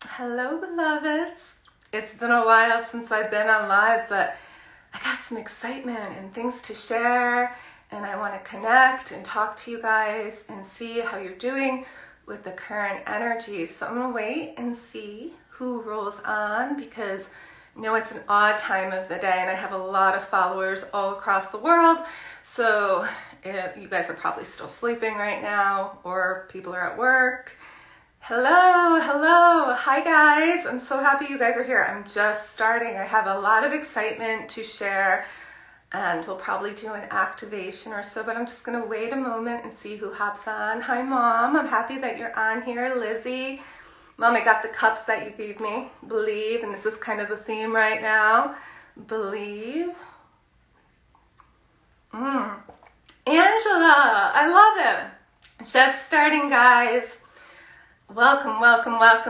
Hello, beloveds. It's been a while since I've been on live, but I got some excitement and things to share, and I want to connect and talk to you guys and see how you're doing with the current energy. So I'm going to wait and see who rolls on, because you know it's an odd time of the day and I have a lot of followers all across the world. So you guys are probably still sleeping right now, or people are at work. Hello. Hi guys. I'm so happy you guys are here. I'm just starting. I have a lot of excitement to share, and we'll probably do an activation or so, but I'm just going to wait a moment and see who hops on. Hi Mom. I'm happy that you're on here. Lizzie. Mom, I got the cups that you gave me. Believe, and this is kind of the theme right now. Believe. Angela, I love it. Just starting, guys. Welcome.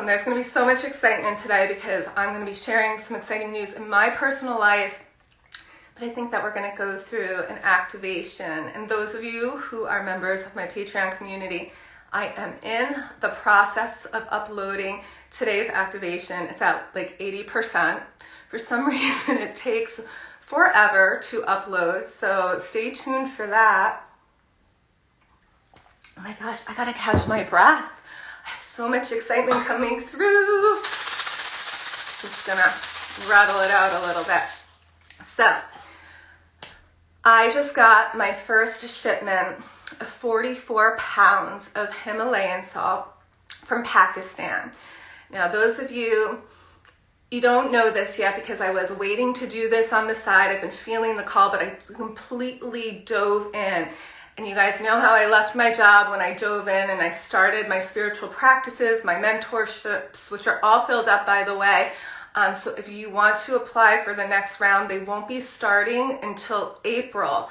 There's going to be so much excitement today because I'm going to be sharing some exciting news in my personal life, but I think that we're going to go through an activation. And those of you who are members of my Patreon community, I am in the process of uploading today's activation. It's at like 80%. For some reason, it takes forever to upload, so stay tuned for that. Oh my gosh, I gotta catch my breath. I have so much excitement coming through. Just gonna rattle it out a little bit. So, I just got my first shipment of 44 pounds of Himalayan salt from Pakistan. Now, those of you don't know this yet because I was waiting to do this on the side. I've been feeling the call, but I completely dove in. And you guys know how I left my job when I dove in and I started my spiritual practices, my mentorships, which are all filled up, by the way. So if you want to apply for the next round, they won't be starting until April.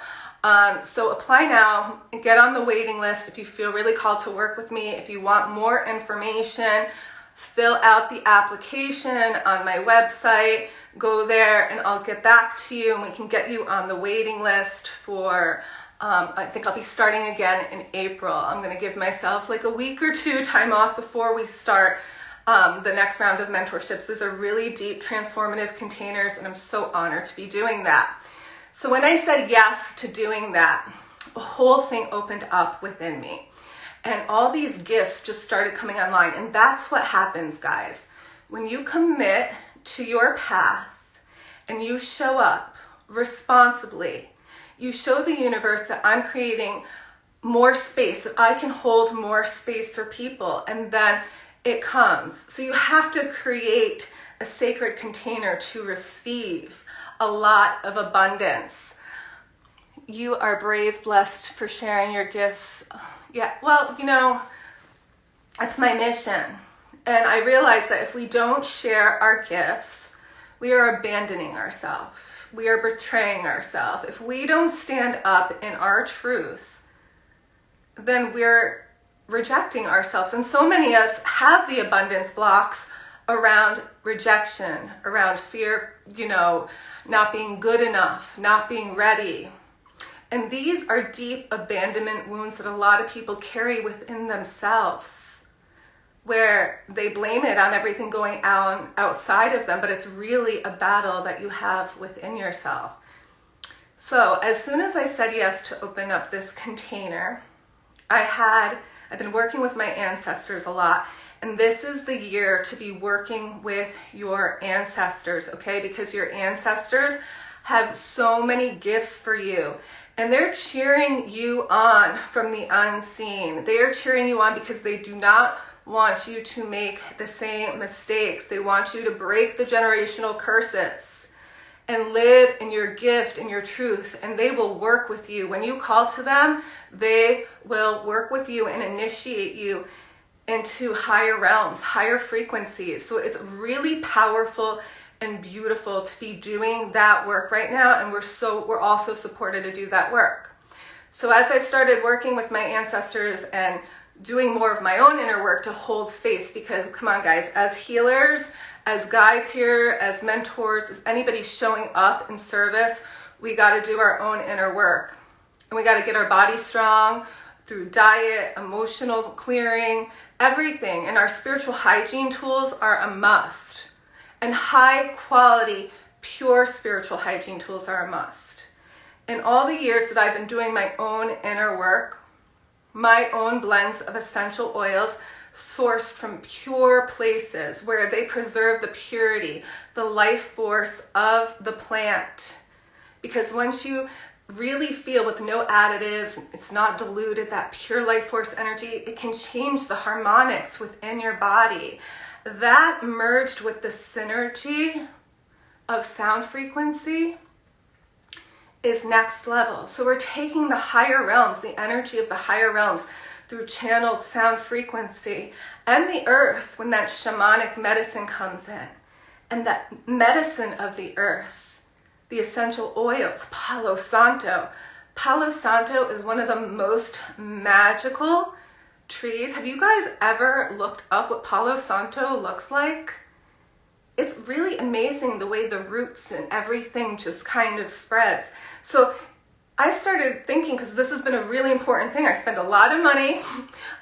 So apply now and get on the waiting list if you feel really called to work with me. If you want more information, fill out the application on my website. Go there and I'll get back to you and we can get you on the waiting list for... I think I'll be starting again in April. I'm going to give myself like a week or two time off before we start the next round of mentorships. Those are really deep, transformative containers, and I'm so honored to be doing that. So when I said yes to doing that, a whole thing opened up within me. And all these gifts just started coming online. And that's what happens, guys. When you commit to your path and you show up responsibly, you show the universe that I'm creating more space, that I can hold more space for people, and then it comes. So you have to create a sacred container to receive a lot of abundance. You are brave, blessed for sharing your gifts. Yeah, well, you know, that's my mission. And I realize that if we don't share our gifts, we are abandoning ourselves. We are betraying ourselves. If we don't stand up in our truth, then we're rejecting ourselves. And so many of us have the abundance blocks around rejection, around fear, not being good enough, not being ready. And these are deep abandonment wounds that a lot of people carry within themselves, where they blame it on everything going on outside of them, but it's really a battle that you have within yourself. So as soon as I said yes to open up this container, I've been working with my ancestors a lot, and this is the year to be working with your ancestors, okay? Because your ancestors have so many gifts for you, and they're cheering you on from the unseen. They are cheering you on because they do not want you to make the same mistakes. They want you to break the generational curses and live in your gift and your truth, and they will work with you. When you call to them, they will work with you and initiate you into higher realms, higher frequencies. So it's really powerful and beautiful to be doing that work right now, and we're also supported to do that work. So as I started working with my ancestors and doing more of my own inner work to hold space, because come on guys, as healers, as guides here, as mentors, as anybody showing up in service, we got to do our own inner work. And we got to get our body strong, through diet, emotional clearing, everything. And our spiritual hygiene tools are a must. And high quality, pure spiritual hygiene tools are a must. In all the years that I've been doing my own inner work, my own blends of essential oils sourced from pure places where they preserve the purity, the life force of the plant. Because once you really feel with no additives, it's not diluted, that pure life force energy, it can change the harmonics within your body. That merged with the synergy of sound frequency is next level. So we're taking the higher realms, the energy of the higher realms through channeled sound frequency, and the earth when that shamanic medicine comes in. And that medicine of the earth, the essential oils, Palo Santo. Palo Santo is one of the most magical trees. Have you guys ever looked up what Palo Santo looks like? It's really amazing the way the roots and everything just kind of spreads. So I started thinking, because this has been a really important thing, I spend a lot of money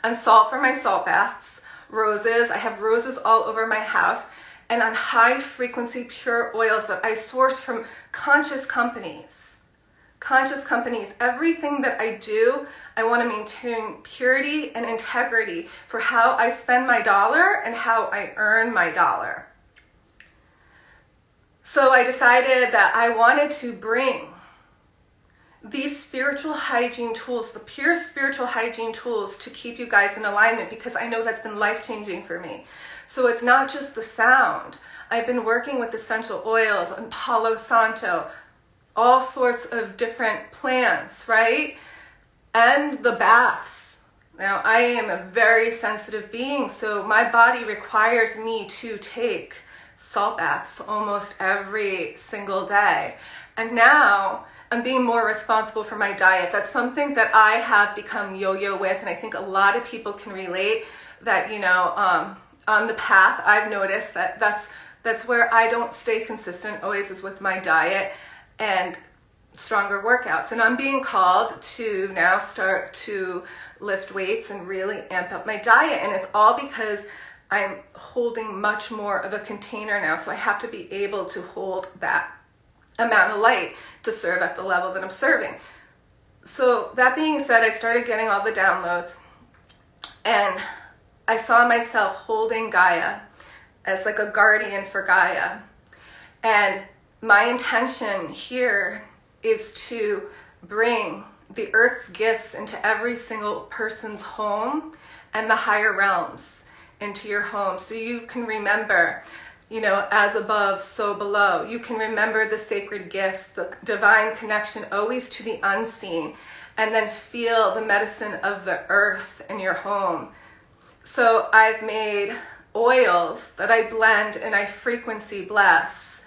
on salt for my salt baths, roses. I have roses all over my house, and on high frequency pure oils that I source from conscious companies. Conscious companies. Everything that I do, I want to maintain purity and integrity for how I spend my dollar and how I earn my dollar. So I decided that I wanted to bring these spiritual hygiene tools, the pure spiritual hygiene tools, to keep you guys in alignment, because I know that's been life-changing for me. So it's not just the sound. I've been working with essential oils and Palo Santo, all sorts of different plants, right? And the baths. Now, I am a very sensitive being, so my body requires me to take salt baths almost every single day. And now I'm being more responsible for my diet. That's something that I have become yo-yo with, and I think a lot of people can relate that, on the path, I've noticed that that's where I don't stay consistent always, is with my diet and stronger workouts. And I'm being called to now start to lift weights and really amp up my diet. And it's all because I'm holding much more of a container now. So I have to be able to hold that amount of light to serve at the level that I'm serving. So that being said, I started getting all the downloads, and I saw myself holding Gaia as like a guardian for Gaia. And my intention here is to bring the earth's gifts into every single person's home and the higher realms into your home. So you can remember, as above, so below. You can remember the sacred gifts, the divine connection always to the unseen, and then feel the medicine of the earth in your home. So I've made oils that I blend and I frequency bless.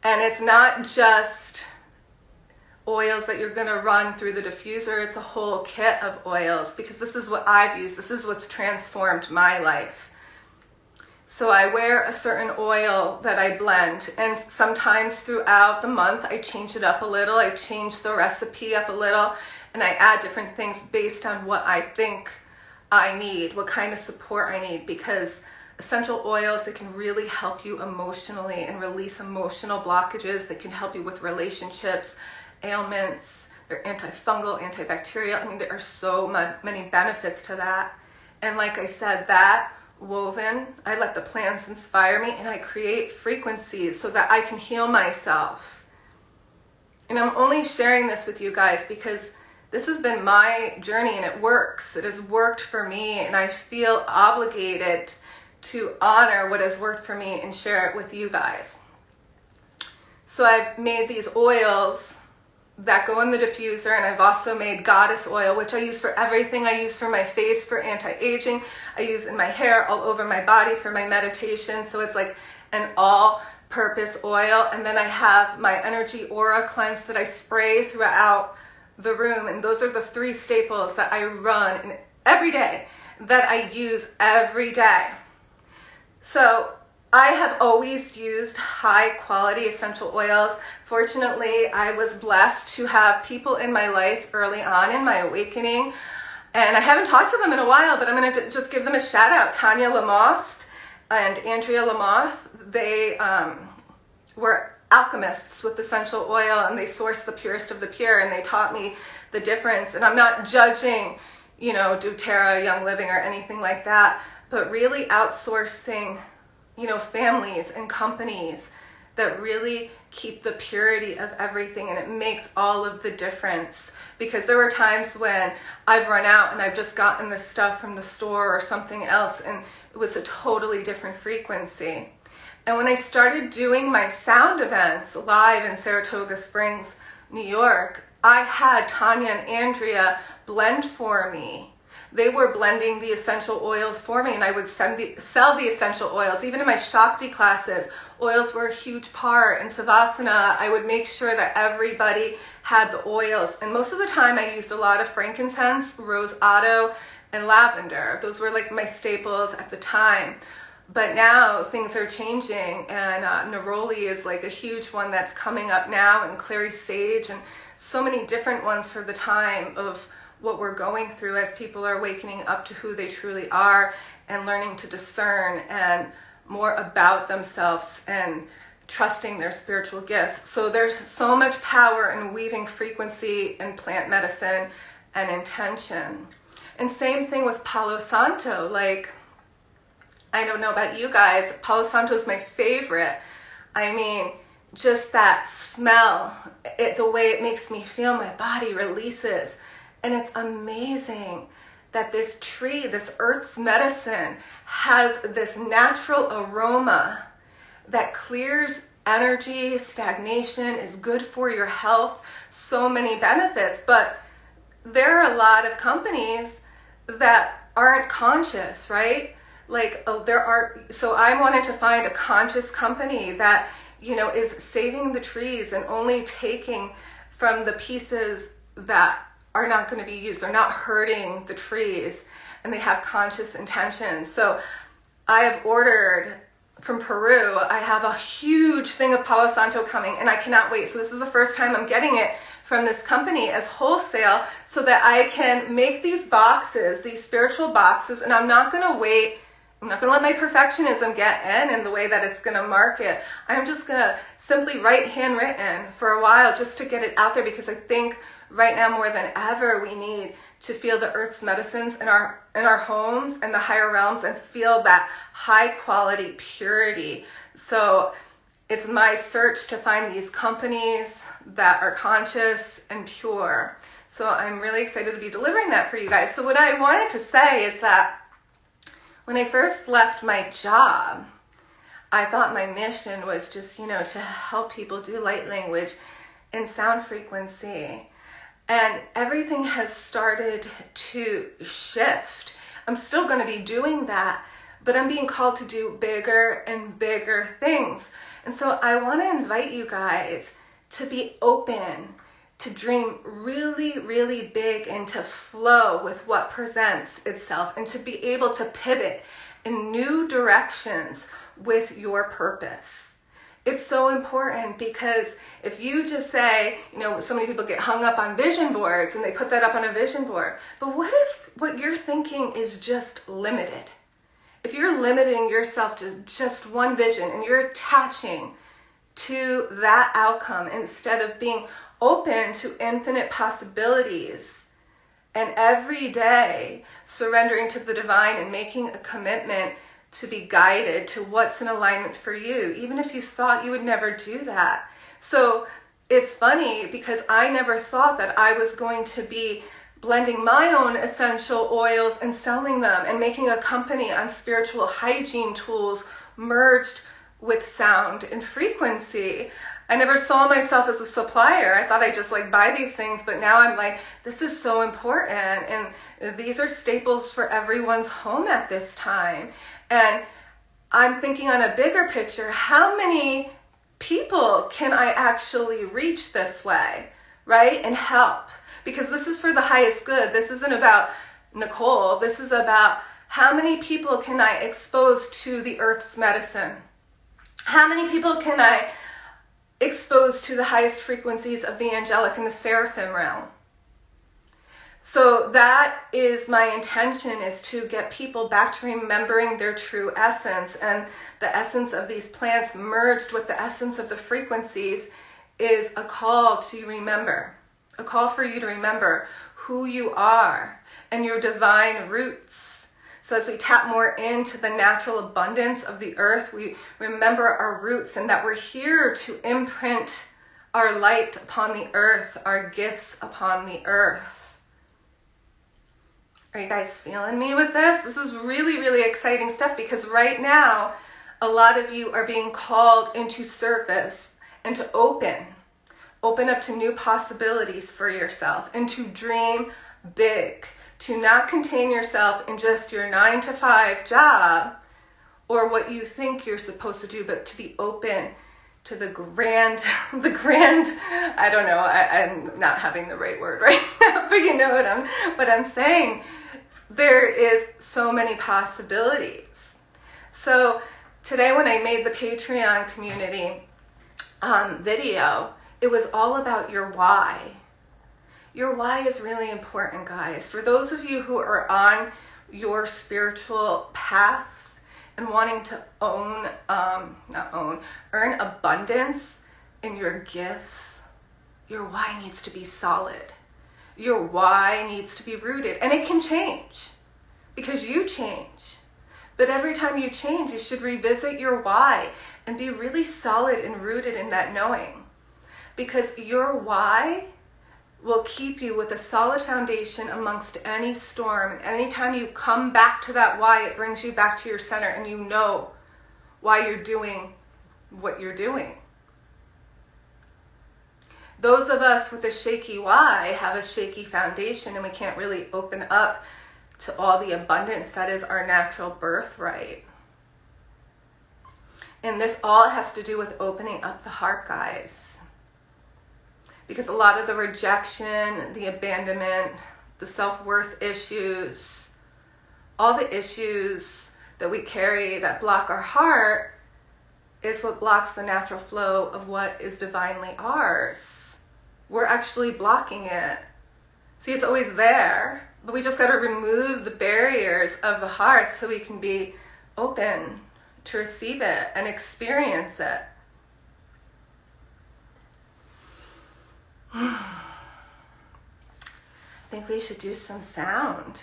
And it's not just oils that you're going to run through the diffuser. It's a whole kit of oils, because this is what I've used. This is what's transformed my life. So I wear a certain oil that I blend, and sometimes throughout the month I change it up a little. I change the recipe up a little, and I add different things based on what I think I need, what kind of support I need, because essential oils, they can really help you emotionally and release emotional blockages. They can help you with relationships, ailments. They're antifungal, antibacterial. I mean, there are so many benefits to that. And like I said, that woven, I let the plants inspire me, and I create frequencies so that I can heal myself. And I'm only sharing this with you guys because this has been my journey, and it works. It has worked for me, and I feel obligated to honor what has worked for me and share it with you guys. So I've made these oils that go in the diffuser, and I've also made goddess oil, which I use for everything. I use for my face for anti-aging. I use in my hair, all over my body for my meditation. So it's like an all-purpose oil. And then I have my energy aura cleanse that I spray throughout the room. And those are the 3 staples that I run every day, that I use every day. So I have always used high quality essential oils. Fortunately, I was blessed to have people in my life early on in my awakening And I haven't talked to them in a while, but I'm going to just give them a shout out. Tanya Lamoth and Andrea Lamoth, they were alchemists with essential oil, and they sourced the purest of the pure, and they taught me the difference. And I'm not judging, doTERRA, Young Living, or anything like that, but really outsourcing, families and companies that really keep the purity of everything, and it makes all of the difference. Because there were times when I've run out and I've just gotten this stuff from the store or something else, and it was a totally different frequency. And when I started doing my sound events live in Saratoga Springs, New York, I had Tanya and Andrea blend for me. They were blending the essential oils for me, and I would sell the essential oils. Even in my Shakti classes, oils were a huge part. In Savasana, I would make sure that everybody had the oils. And most of the time, I used a lot of frankincense, rose otto, and lavender. Those were like my staples at the time. But now things are changing, and neroli is like a huge one that's coming up now, and clary sage, and so many different ones for the time of what we're going through as people are awakening up to who they truly are and learning to discern and more about themselves and trusting their spiritual gifts. So there's so much power in weaving frequency and plant medicine and intention. And same thing with Palo Santo. Like, I don't know about you guys, Palo Santo is my favorite. I mean, just that smell, the way it makes me feel, my body releases. And it's amazing that this tree, this earth's medicine, has this natural aroma that clears energy, stagnation, is good for your health, so many benefits. But there are a lot of companies that aren't conscious, right? So I wanted to find a conscious company that, is saving the trees and only taking from the pieces that are not going to be used. They're not hurting the trees, and they have conscious intentions. So I have ordered from Peru. I have a huge thing of Palo Santo coming, and I cannot wait. So this is the first time I'm getting it from this company as wholesale, so that I can make these boxes, these spiritual boxes, and I'm not going to wait. I'm not going to let my perfectionism get in the way that it's going to market. I'm just going to simply write handwritten for a while just to get it out there, because I think right now more than ever we need to feel the earth's medicines in our homes and the higher realms, and feel that high quality purity. So it's my search to find these companies that are conscious and pure. So I'm really excited to be delivering that for you guys. So what I wanted to say is that when I first left my job, I thought my mission was just, to help people do light language and sound frequency. And everything has started to shift. I'm still going to be doing that, but I'm being called to do bigger and bigger things. And so I want to invite you guys to be open, to dream really, really big, and to flow with what presents itself, and to be able to pivot in new directions with your purpose. It's so important, because if you just say, so many people get hung up on vision boards and they put that up on a vision board. But what if what you're thinking is just limited? If you're limiting yourself to just one vision and you're attaching to that outcome instead of being open to infinite possibilities, and every day surrendering to the divine and making a commitment to be guided to what's in alignment for you, even if you thought you would never do that. So it's funny, because I never thought that I was going to be blending my own essential oils and selling them, and making a company on spiritual hygiene tools merged with sound and frequency. I never saw myself as a supplier. I thought I just buy these things, but now I'm like, this is so important, and these are staples for everyone's home at this time. And I'm thinking on a bigger picture, how many people can I actually reach this way, right? And help, because this is for the highest good. This isn't about Nicole. This is about how many people can I expose to the earth's medicine? How many people can I expose to the highest frequencies of the angelic and the seraphim realm? So that is my intention, is to get people back to remembering their true essence. And the essence of these plants merged with the essence of the frequencies is a call to remember, a call for you to remember who you are and your divine roots. So as we tap more into the natural abundance of the earth, we remember our roots and that we're here to imprint our light upon the earth, our gifts upon the earth. Are you guys feeling me with this? This is really, really exciting stuff, because right now, a lot of you are being called into service and to open up to new possibilities for yourself, and to dream big, to not contain yourself in just your 9-to-5 job or what you think you're supposed to do, but to be open to the grand, I don't know, I'm not having the right word right now, but you know what I'm saying. There is so many possibilities. So today when I made the Patreon community video, it was all about your why. Your why is really important, guys. For those of you who are on your spiritual path and wanting to earn abundance in your gifts, your why needs to be solid. Your why needs to be rooted, and it can change because you change. But every time you change, you should revisit your why and be really solid and rooted in that knowing, because your why will keep you with a solid foundation amongst any storm. And anytime you come back to that why, it brings you back to your center, and you know why you're doing what you're doing. Those of us with a shaky why have a shaky foundation, and we can't really open up to all the abundance that is our natural birthright. And this all has to do with opening up the heart, guys. Because a lot of the rejection, the abandonment, the self-worth issues, all the issues that we carry that block our heart is what blocks the natural flow of what is divinely ours. We're actually blocking it. See, it's always there, but we just got to remove the barriers of the heart so we can be open to receive it and experience it. I think we should do some sound.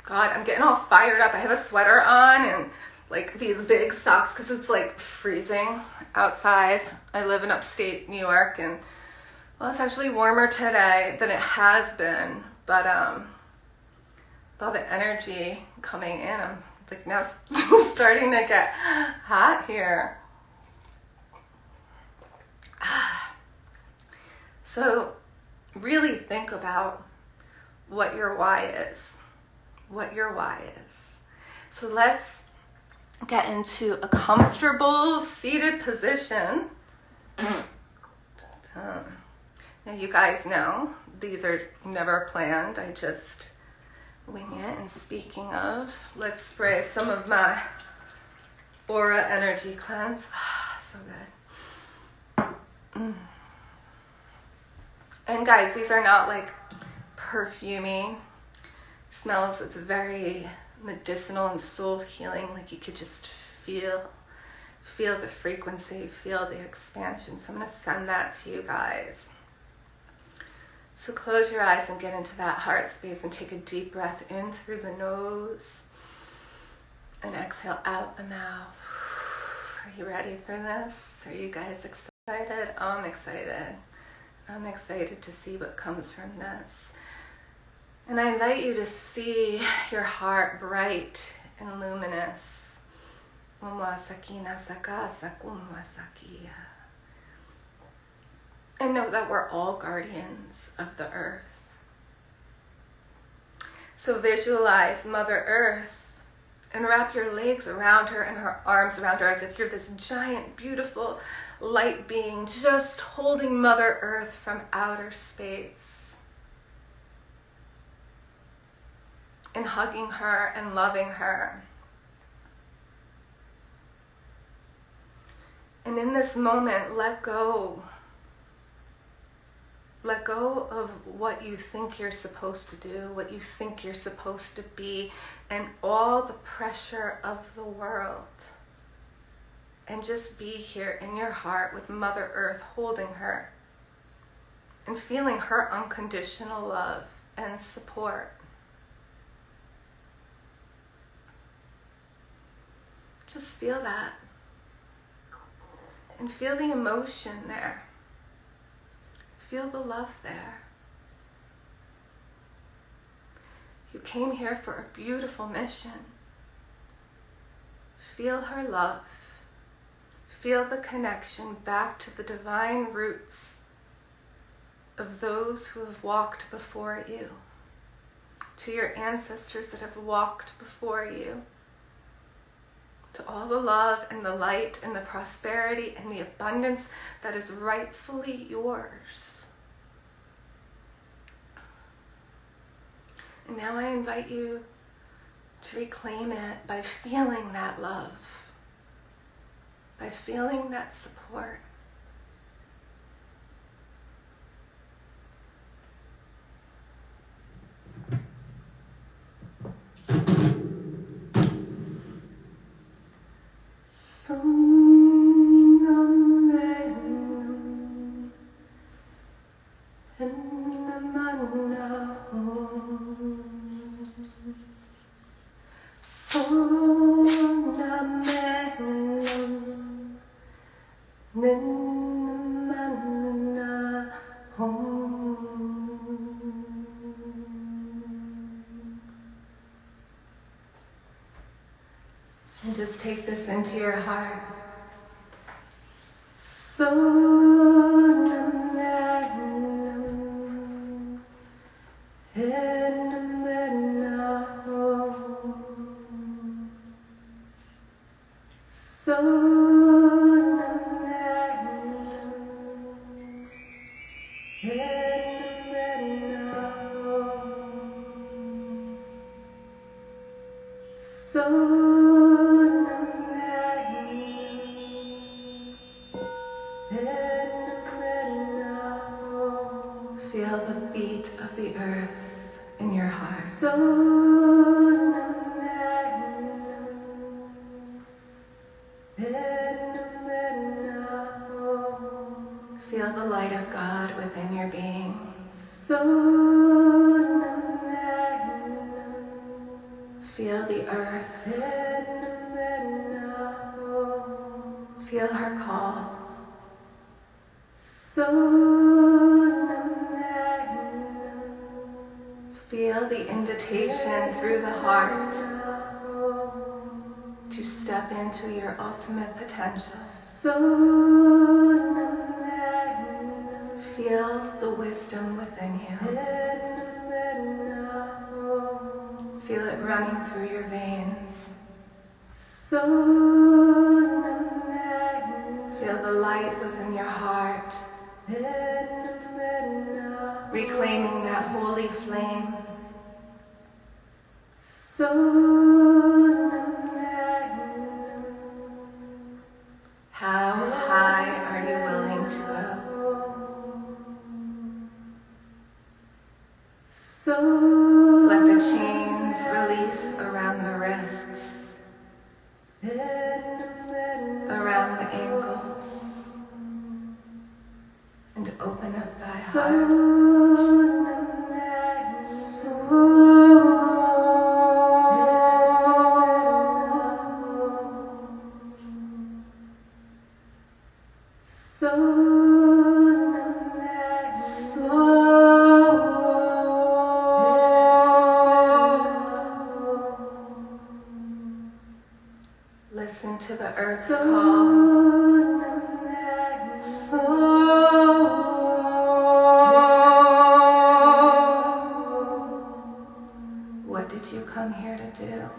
God, I'm getting all fired up. I have a sweater on and like these big socks because it's like freezing outside. I live in upstate New York, and well, it's actually warmer today than it has been, but with all the energy coming in, I'm like now starting to get hot here. So really think about what your why is. What your why is. So let's get into a comfortable seated position. Now you guys know these are never planned. I just wing it. And speaking of, let's spray some of my aura energy cleanse. So good. And guys, these are not like perfumey smells. It's very medicinal and soul healing. Like you could just feel the frequency, feel the expansion. So I'm going to send that to you guys. So close your eyes and get into that heart space and take a deep breath in through the nose and exhale out the mouth. Are you ready for this? Are you guys excited? I'm excited. I'm excited to see what comes from this. And I invite you to see your heart bright and luminous. And know that we're all guardians of the earth. So visualize Mother Earth and wrap your legs around her and her arms around her as if you're this giant, beautiful light being just holding Mother Earth from outer space. And hugging her and loving her. And in this moment, let go Let go of what you think you're supposed to do, what you think you're supposed to be, and all the pressure of the world. And just be here in your heart with Mother Earth, holding her and feeling her unconditional love and support. Just feel that. And feel the emotion there. Feel the love there. You came here for a beautiful mission. Feel her love. Feel the connection back to the divine roots of those who have walked before you, to your ancestors that have walked before you, to all the love and the light and the prosperity and the abundance that is rightfully yours. And now I invite you to reclaim it by feeling that love, by feeling that support. And just take this into your heart. Feel the beat of the earth in your heart. Feel the light of God within your being. Feel the earth. Feel her call. Feel the invitation through the heart to step into your ultimate potential. Feel the wisdom within you. Feel it running through your veins. Feel the light within your heart, reclaiming that holy flame. How high are you willing to go? Let the chains release around the wrists, around the ankles, and open up thy heart. Listen to the earth's call. What did you come here to do?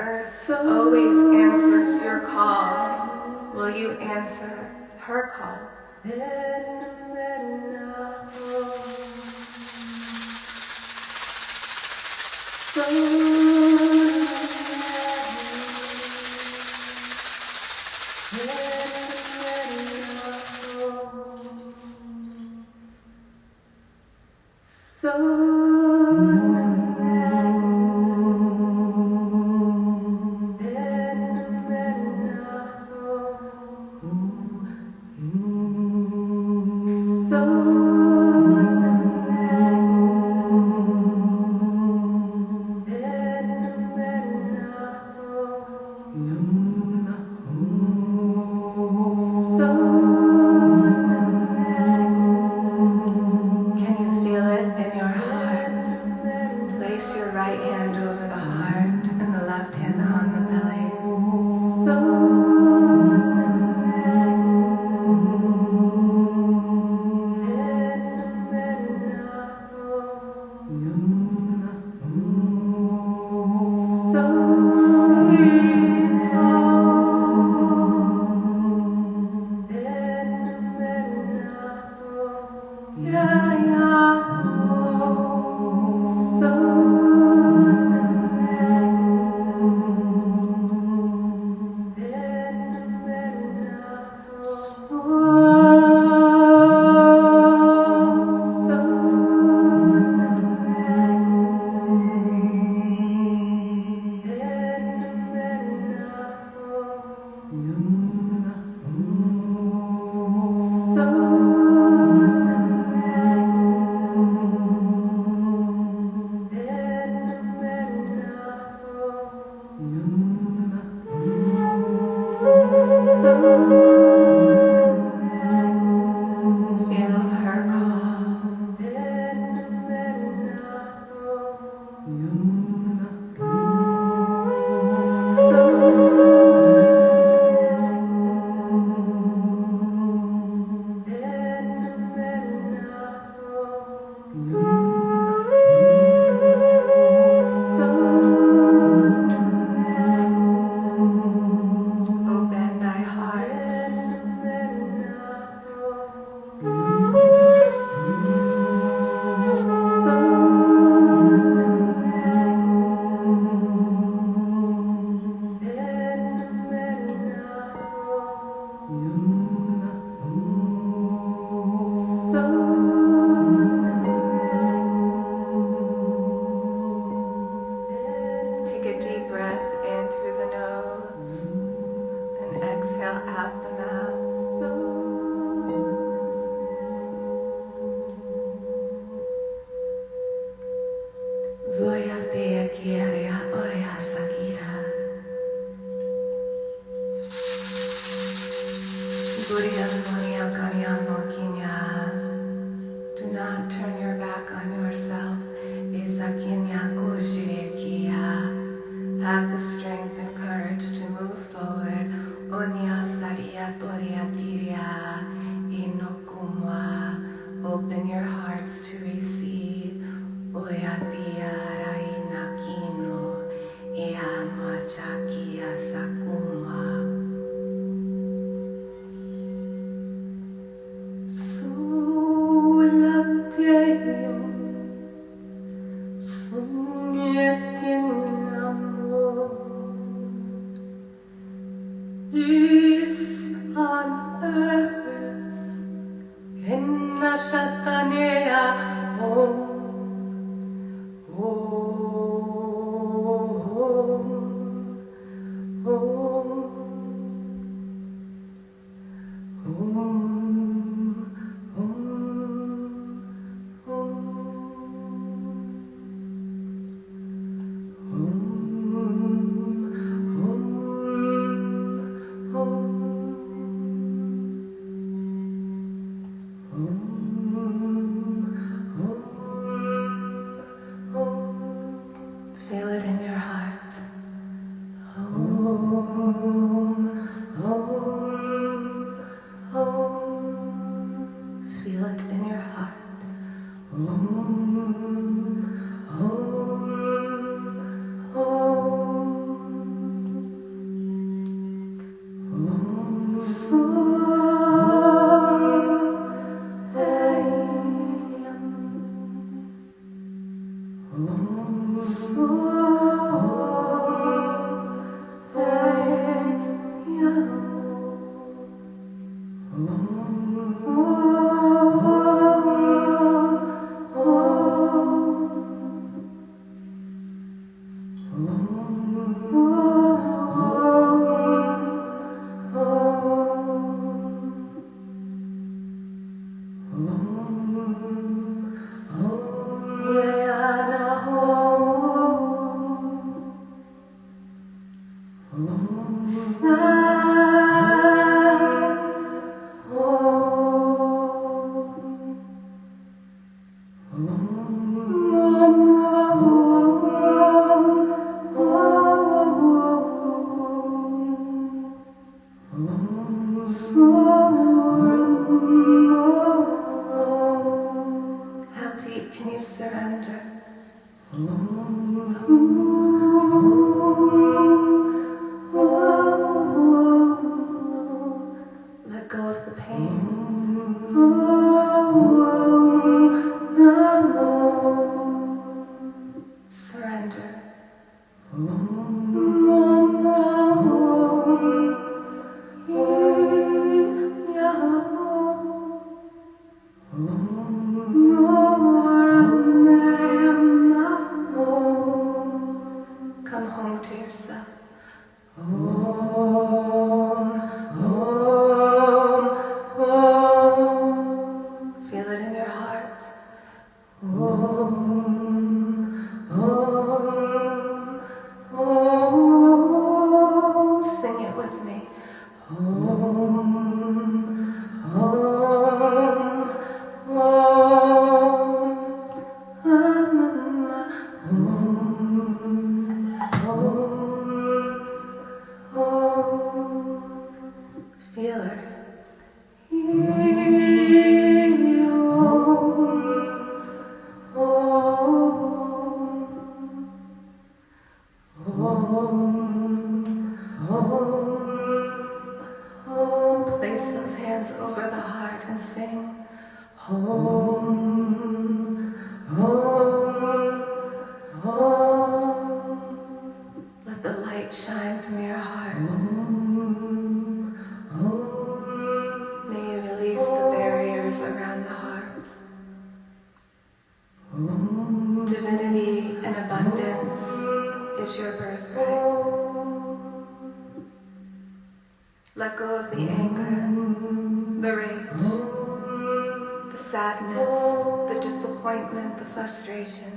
earth always answers your call. Will you answer her call? Do not turn your back on yourself. Have the strength and courage to move forward. Open your hearts to receive. How deep can you surrender? Let go of the pain. Surrender. Come home to yourself. Feel it in your heart. Sing it with me. Feel her. Place those hands over the heart and sing. Let the light shine from your heart. May you release the barriers around the heart. Divinity and abundance is your birthright. Let go of the anger, the rage, the sadness, the disappointment, the frustration.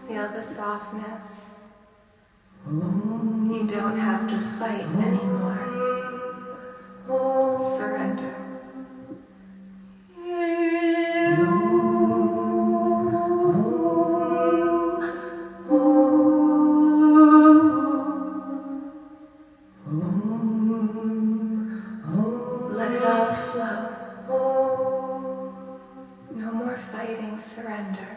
Feel the softness. You don't have to fight anymore. Surrender. Let it all flow. No more fighting, surrender.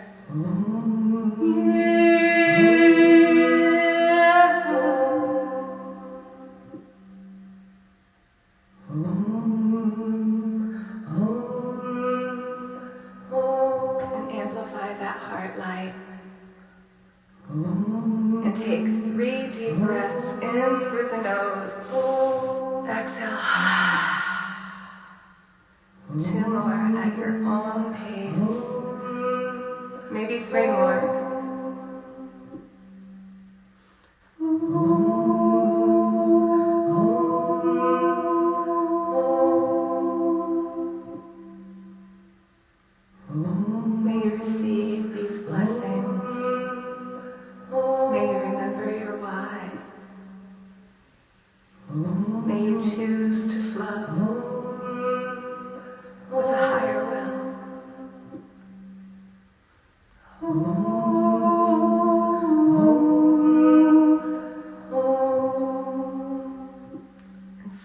And amplify that heart light. And take 3 deep breaths in through the nose. Exhale. 2 more at your own pace. Maybe 3 more. May you receive these blessings. May you remember your why. May you choose to flow with a higher will.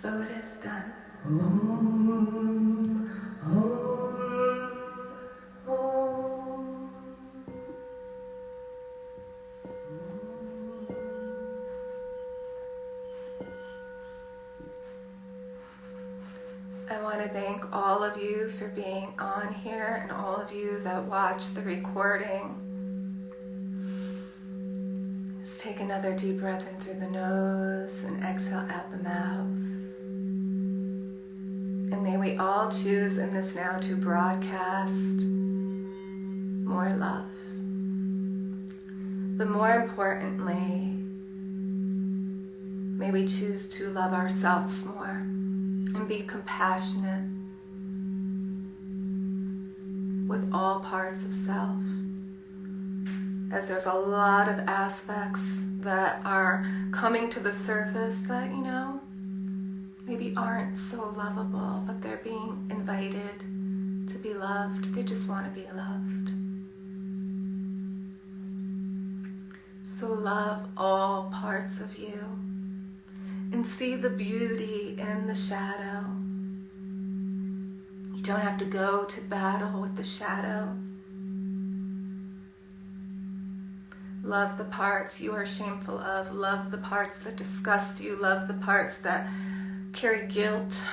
So it is done. I want to thank all of you for being on here and all of you that watch the recording. Just take another deep breath in through the nose and exhale out the mouth. And may we all choose in this now to broadcast more love. But more importantly, may we choose to love ourselves more and be compassionate with all parts of self. As there's a lot of aspects that are coming to the surface that, maybe aren't so lovable, but they're being invited to be loved. They just want to be loved. So love all parts of you and see the beauty in the shadow. You don't have to go to battle with the shadow. Love the parts you are shameful of. Love the parts that disgust you. Love the parts that carry guilt.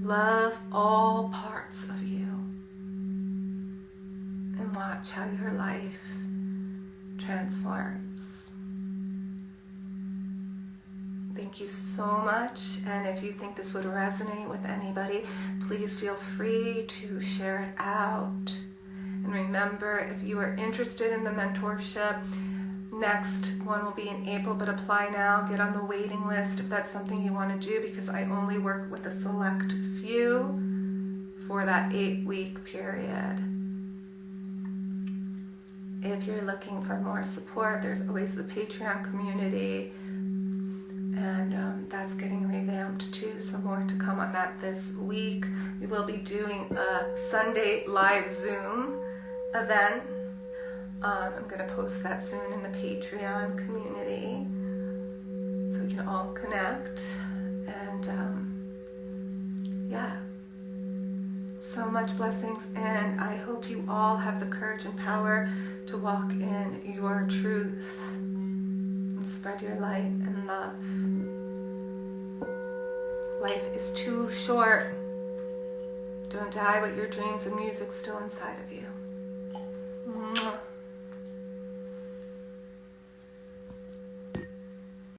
Love all parts of you. And watch how your life transforms. Thank you so much. And if you think this would resonate with anybody, please feel free to share it out. And remember, if you are interested in the mentorship, next one will be in April, but apply now. Get on the waiting list if that's something you want to do, because I only work with a select few for that 8-week period. If you're looking for more support, there's always the Patreon community, and that's getting revamped too, so more to come on that this week. We will be doing a Sunday live Zoom event. I'm going to post that soon in the Patreon community so we can all connect. And so much blessings, and I hope you all have the courage and power to walk in your truth and spread your light and love. Life is too short. Don't die with your dreams and music still inside of you.